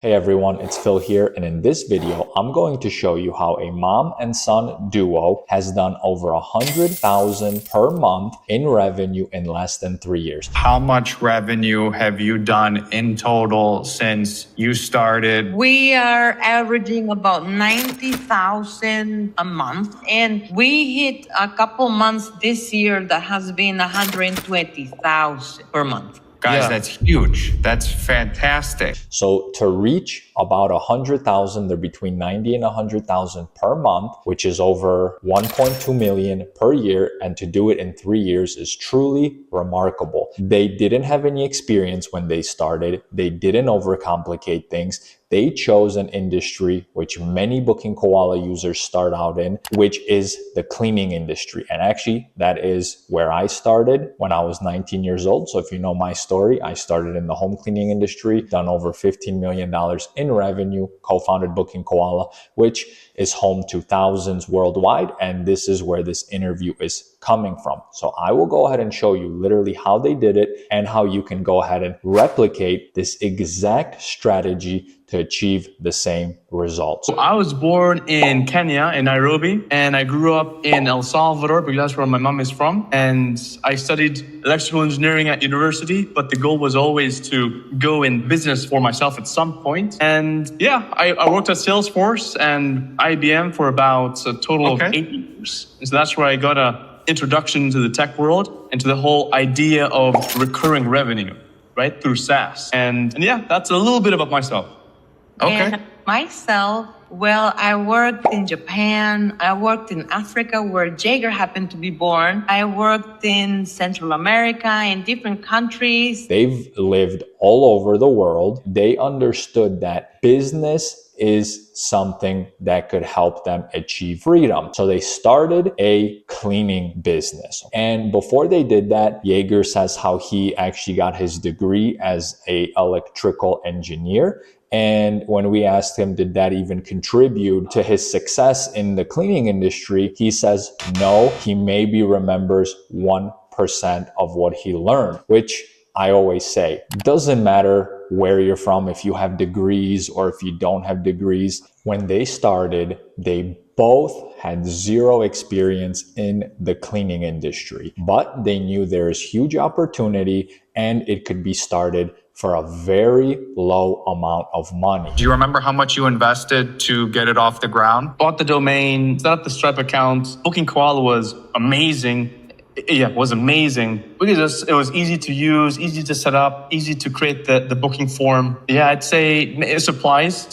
Hey everyone, it's Phil here, and in this video, I'm going to show you how a mom and son duo has done over 100,000 per month in revenue in less than 3 years. How much revenue have you done in total since you started? We are averaging about 90,000 a month, and we hit a couple months this year that has been 120,000 per month. Guys, that's huge. That's fantastic. So to reach about 100,000, they're between 90 and 100,000 per month, which is over 1.2 million per year. And to do it in 3 years is truly remarkable. They didn't have any experience when they started. They didn't overcomplicate things. They chose an industry which many Booking Koala users start out in, which is the cleaning industry. And actually, that is where I started when I was 19 years old. So if you know my story, I started in the home cleaning industry, done over $15 million in revenue, co-founded Booking Koala, which is home to thousands worldwide. And this is where this interview is coming from. So I will go ahead and show you literally how they did it and how you can go ahead and replicate this exact strategy to achieve the same results. So I was born in Kenya, in Nairobi, and I grew up in El Salvador because that's where my mom is from. And I studied electrical engineering at university, but the goal was always to go in business for myself at some point. And yeah, I worked at Salesforce and IBM for about a total of 8 years. And so that's where I got a introduction to the tech world and to the whole idea of recurring revenue, right, through SaaS. And yeah, that's a little bit about myself. And myself, well, I worked in Japan. I worked in Africa, where Jaeger happened to be born. I worked in Central America, in different countries. They've lived all over the world. They understood that business is something that could help them achieve freedom. So they started a cleaning business. And before they did that, Jaeger says how he actually got his degree as an electrical engineer. And when we asked him, did that even contribute to his success in the cleaning industry? He says, no, he maybe remembers 1% of what he learned, which I always say, doesn't matter where you're from, if you have degrees or if you don't have degrees. When they started, they both had zero experience in the cleaning industry, but they knew there is huge opportunity and it could be started for a very low amount of money. Do you remember how much you invested to get it off the ground? Bought the domain, set up the Stripe account. Booking Koala was amazing. Yeah, it was amazing because it was easy to use, easy to set up, easy to create the booking form. Yeah, I'd say supplies,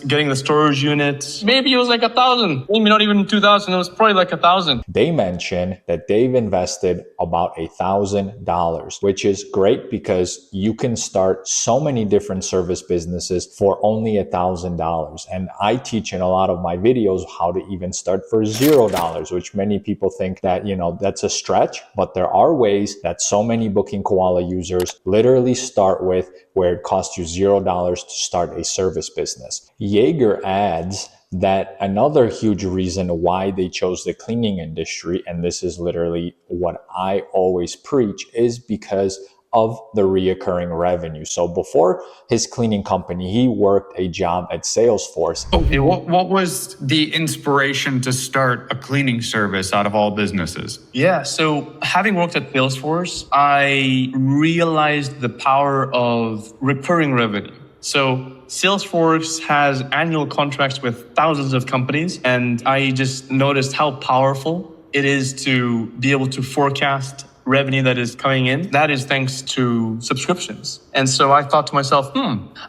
getting the storage units. Maybe it was like 1,000, maybe not even 2,000. It was probably like 1,000. They mentioned that they've invested about $1,000, which is great because you can start so many different service businesses for only $1,000. And I teach in a lot of my videos how to even start for $0, which many people think that, that's a stretch, but there are ways that so many Booking Koala users literally start with, where it costs you $0 to start a service business. Jaeger adds that another huge reason why they chose the cleaning industry, and this is literally what I always preach, is because of the reoccurring revenue. So before his cleaning company, he worked a job at Salesforce. Okay, what was the inspiration to start a cleaning service out of all businesses? Yeah, so having worked at Salesforce, I realized the power of recurring revenue. So Salesforce has annual contracts with thousands of companies, and I just noticed how powerful it is to be able to forecast revenue that is coming in. That is thanks to subscriptions. And so I thought to myself,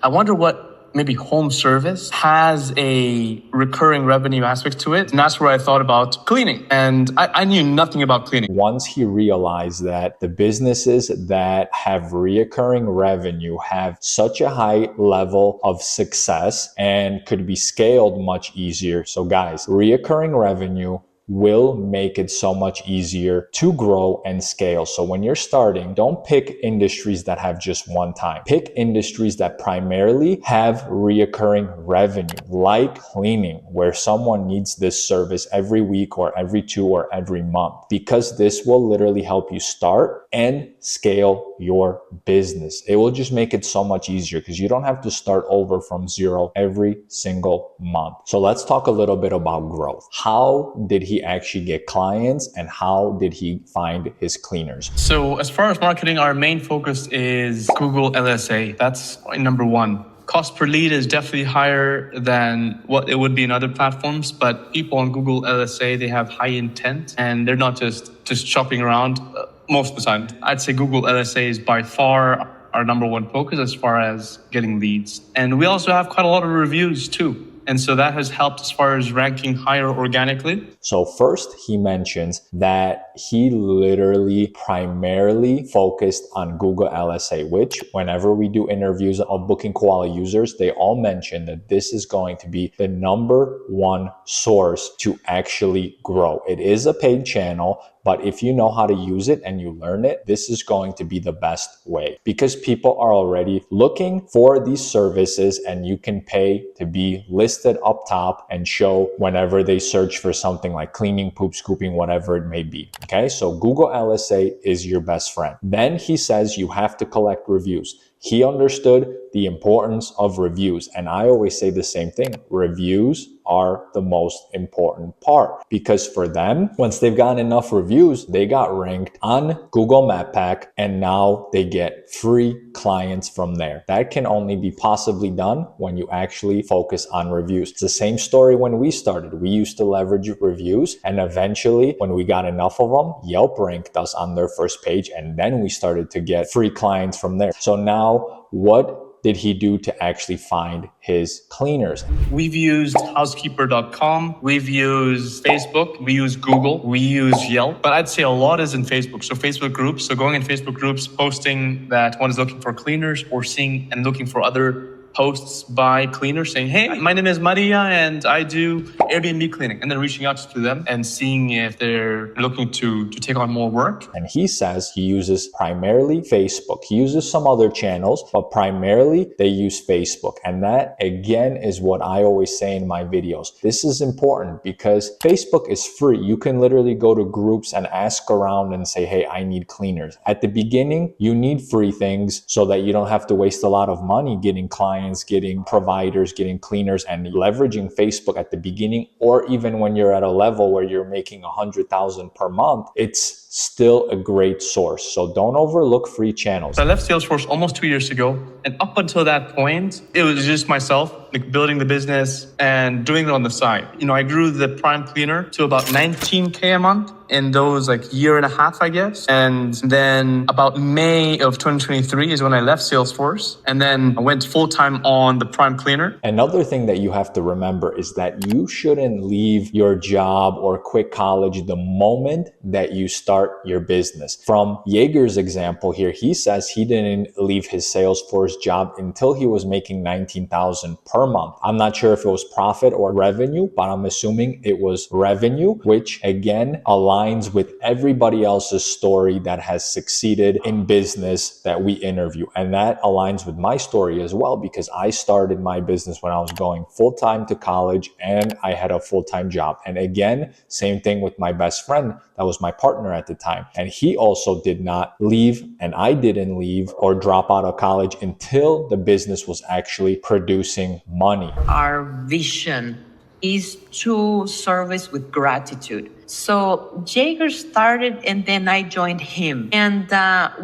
I wonder what maybe home service has a recurring revenue aspect to it. And that's where I thought about cleaning. And I knew nothing about cleaning. Once he realized that the businesses that have reoccurring revenue have such a high level of success and could be scaled much easier. So guys, reoccurring revenue will make it so much easier to grow and scale. So when you're starting, don't pick industries that have just one time. Pick industries that primarily have reoccurring revenue, like cleaning, where someone needs this service every week or every 2 or every month, because this will literally help you start and scale your business. It will just make it so much easier because you don't have to start over from zero every single month. So let's talk a little bit about growth. How did he actually get clients and how did he find his cleaners? So as far as marketing, our main focus is Google LSA. That's number one. Cost per lead is definitely higher than what it would be in other platforms, but people on Google LSA, they have high intent and they're not just shopping around most of the time. I'd say Google LSA is by far our number one focus as far as getting leads. And we also have quite a lot of reviews too. And so that has helped as far as ranking higher organically. So first, he mentions that he literally primarily focused on Google LSA, which whenever we do interviews of booking koala users, they all mention that this is going to be the number one source to actually grow. It is a paid channel, but if you know how to use it and you learn it, this is going to be the best way because people are already looking for these services and you can pay to be listed up top and show whenever they search for something like cleaning, poop scooping, whatever it may be. Okay, so Google LSA is your best friend. Then he says you have to collect reviews. He understood the importance of reviews. And I always say the same thing. Reviews are the most important part because for them, once they've gotten enough reviews, they got ranked on Google Map Pack and now they get free clients from there. That can only be possibly done when you actually focus on reviews. It's the same story when we started. We used to leverage reviews and eventually when we got enough of them, Yelp ranked us on their first page and then we started to get free clients from there. So now what did he do to actually find his cleaners? We've used housekeeper.com, we've used Facebook, we use Google, we use Yelp, but I'd say a lot is in Facebook. So Facebook groups, so going in Facebook groups, posting that one is looking for cleaners or seeing and looking for other posts by cleaners saying, hey, my name is Maria and I do Airbnb cleaning, and then reaching out to them and seeing if they're looking to take on more work. And he says he uses primarily Facebook. He uses some other channels, but primarily they use Facebook. And that again is what I always say in my videos. This is important because Facebook is free. You can literally go to groups and ask around and say, hey, I need cleaners. At the beginning, you need free things so that you don't have to waste a lot of money getting clients, getting providers, getting cleaners, and leveraging Facebook at the beginning, or even when you're at a level where you're making 100,000 per month, it's still a great source. So don't overlook free channels. I left Salesforce almost 2 years ago. And up until that point, it was just myself, like building the business and doing it on the side. You know, I grew the Prime Cleaner to about 19K a month in those like year and a half, I guess. And then about May of 2023 is when I left Salesforce. And then I went full-time on the Prime Cleaner. Another thing that you have to remember is that you shouldn't leave your job or quit college the moment that you start your business. From Jaeger's example here, he says he didn't leave his Salesforce job until he was making 19,000 per month. I'm not sure if it was profit or revenue, but I'm assuming it was revenue, which again aligns with everybody else's story that has succeeded in business that we interview. And that aligns with my story as well, because I started my business when I was going full-time to college and I had a full-time job. And again, same thing with my best friend that was my partner at the time. And he also did not leave, and I didn't leave or drop out of college until the business was actually producing money. Our vision is to service with gratitude. So Jaeger started and then I joined him. And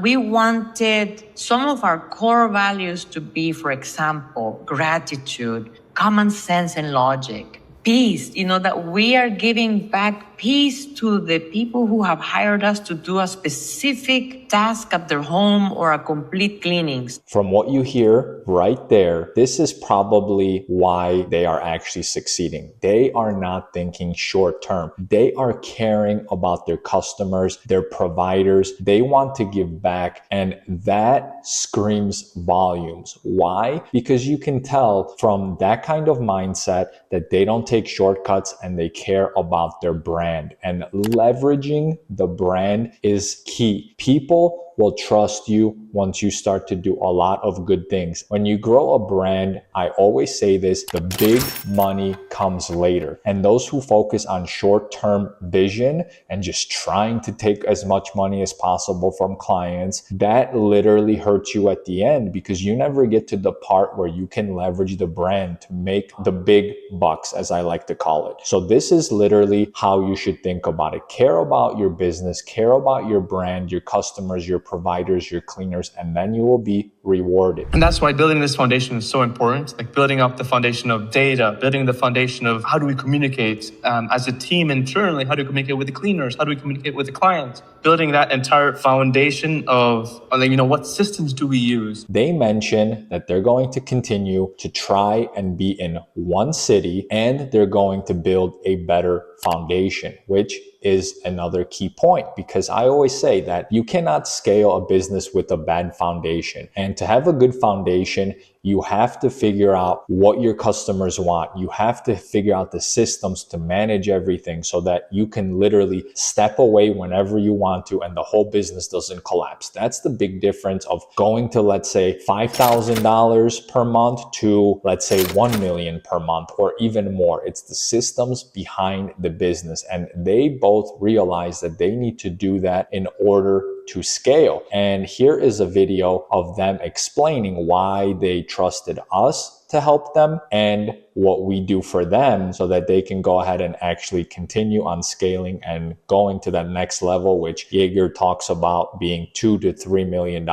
we wanted some of our core values to be, for example, gratitude, common sense and logic, peace, that we are giving back peace to the people who have hired us to do a specific task at their home or a complete cleanings. From what you hear right there, this is probably why they are actually succeeding. They are not thinking short term. They are caring about their customers, their providers. They want to give back, and that screams volumes. Why? Because you can tell from that kind of mindset that they don't take shortcuts and they care about their brand. brand, and leveraging the brand is key. People will trust you once you start to do a lot of good things. When you grow a brand, I always say this, the big money comes later. And those who focus on short-term vision and just trying to take as much money as possible from clients, that literally hurts you at the end, because you never get to the part where you can leverage the brand to make the big bucks, as I like to call it. So this is literally how you should think about it. Care about your business, care about your brand, your customers, your providers, your cleaners, and then you will be rewarded. And that's why building this foundation is so important, like building up the foundation of data, building the foundation of how do we communicate as a team internally, how do we communicate with the cleaners, how do we communicate with the clients, building that entire foundation of, what systems do we use? They mention that they're going to continue to try and be in one city, and they're going to build a better foundation, which is another key point, because I always say that you cannot scale a business with a bad foundation. And to have a good foundation, you have to figure out what your customers want. You have to figure out the systems to manage everything so that you can literally step away whenever you want to and the whole business doesn't collapse. That's the big difference of going to, let's say, $5,000 per month to, let's say, $1 million per month or even more. It's the systems behind the business. And they both realize that they need to do that in order to scale. And here is a video of them explaining why they trusted us to help them and what we do for them so that they can go ahead and actually continue on scaling and going to that next level, which Jaeger talks about being $2 to $3 million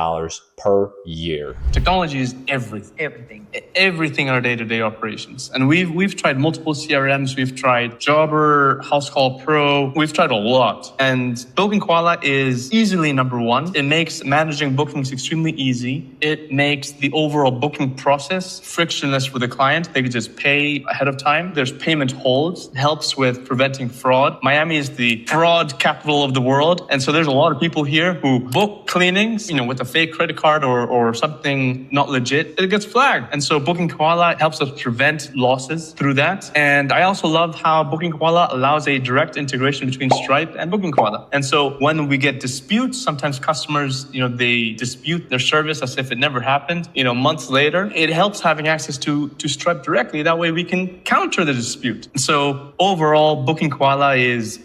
per year. Technology is everything in our day-to-day operations. And we've tried multiple CRMs. We've tried Jobber, House Call Pro. We've tried a lot. And Booking Koala is easily number one. It makes managing bookings extremely easy. It makes the overall booking process frictionless for the client. They can just pay ahead of time. There's payment holds. It helps with preventing fraud. Miami is the fraud capital of the world. And so there's a lot of people here who book cleanings, with a fake credit card or something not legit. It gets flagged. And so Booking Koala helps us prevent losses through that. And I also love how Booking Koala allows a direct integration between Stripe and Booking Koala. And so when we get disputes, sometimes customers, they dispute their service as if it never happened. Months later, it helps having access to Stripe directly. That way we can counter the dispute. So overall, Booking Koala is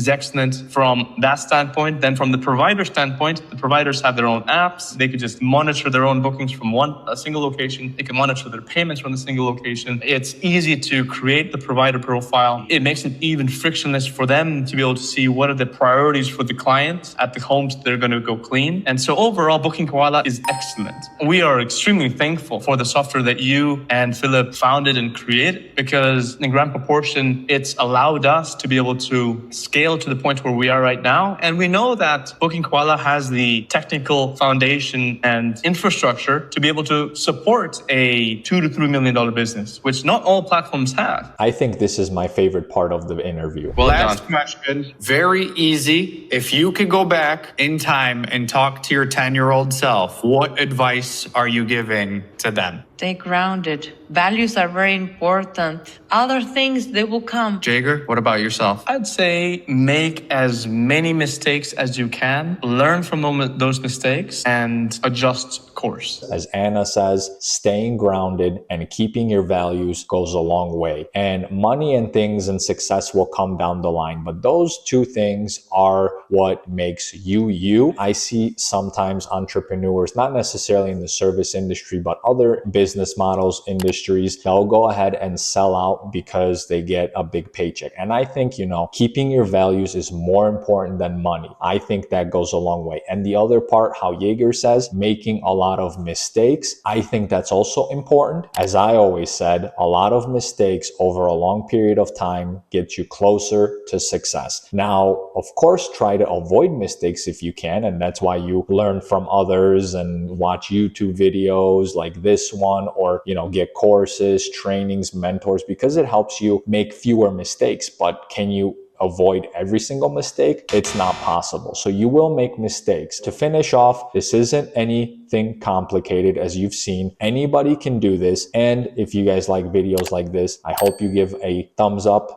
excellent from that standpoint. Then from the provider standpoint, the providers have their own apps. They could just monitor their own bookings from a single location. They can monitor their payments from a single location. It's easy to create the provider profile. It makes it even frictionless for them to be able to see what are the priorities for the client at the homes they're going to go clean. And so overall, Booking Koala is excellent. We are extremely thankful for the software that you and Philip founded and created, because in grand proportion, it's allowed us to be able to scale to the point where we are right now. And we know that Booking Koala has the technical foundation and infrastructure to be able to support a $2 to $3 million business, which not all platforms have. I think this is my favorite part of the interview. Well Last done. question. Very easy. If you could go back in time and talk to your 10-year-old self, what advice are you giving to them? Stay grounded. Values are very important. Other things, they will come. Jager, what about yourself? I'd say make as many mistakes as you can, learn from those mistakes, and adjust course. As Anna says, staying grounded and keeping your values goes a long way. And money and things and success will come down the line. But those two things are what makes you, you. I see sometimes entrepreneurs, not necessarily in the service industry, but other business models, industries, they'll go ahead and sell out because they get a big paycheck. And I think, keeping your values is more important than money. I think that goes a long way. And the other part, how Jaeger says, making a lot of mistakes, I think that's also important. As I always said, a lot of mistakes over a long period of time get you closer to success. Now, of course, try to avoid mistakes if you can. And that's why you learn from others and watch YouTube videos like this one, or, get courses, trainings, mentors, because it helps you make fewer mistakes. But can you avoid every single mistake? It's not possible. So you will make mistakes. To finish off, this isn't anything complicated, as you've seen. Anybody can do this. And if you guys like videos like this, I hope you give a thumbs up